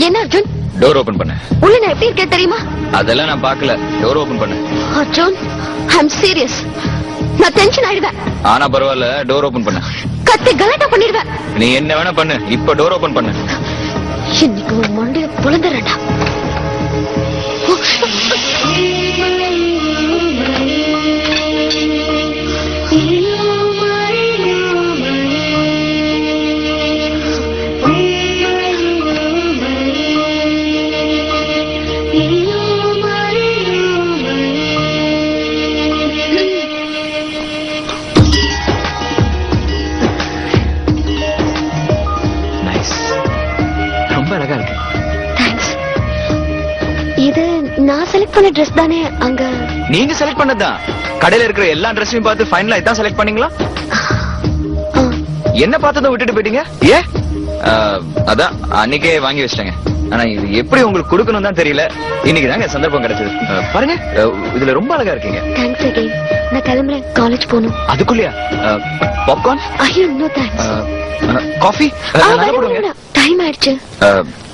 என்ன Arjun? Door open பண்ணு. உள்ள நான் எப்படி இருக்கேன் தெரியுமா? அதெல்லாம் நான் பார்க்கல. டோர் ஓபன் பண்ணு. அர்ஜுன், ஐ அம் சீரியஸ். நான் டென்ஷன் ஆயிடுவேன். ஆனா பரவாயில்ல, டோர் ஓபன் பண்ணு. கத்தி கலாட்டா பண்ணிடுவேன். நீ என்ன வேணா பண்ணு, இப்ப டோர் ஓபன் பண்ணு. இன்னைக்கு உன் மண்டைய புலந்துறேன்டா. ரொம்ப அழகா இருக்கு. தேங்க்ஸ். இது நான் செலக்ட் பண்ண ட்ரெஸ் தானே? அங்க நீங்க செலக்ட் பண்ணதுதான். கடையில இருக்கிற எல்லா ட்ரெஸ்ஸையும் பார்த்து ஃபைனலா இதான் செலக்ட் பண்ணீங்களா? என்ன பார்த்ததும் விட்டுட்டு போயிட்டீங்க? ஏ அதான் அன்னைக்கே வாங்கி வச்சிட்டேங்க. ஆனா இது எப்படி உங்களுக்கு கொடுக்கணும் தான் தெரியல. இன்னைக்கு தாங்க சந்தர்ப்பம் கிடைச்சது. பாருங்க, இதுல ரொம்ப அழகா இருக்கீங்க. Thanks again. நான் கிளம்புறேன், காலேஜ் போகணும். அதுக்குள்ளயா? பாப்கார்ன்? ஐயோ நோ தேங்க்ஸ். காஃபி? டைம் ஆயிடுச்சு.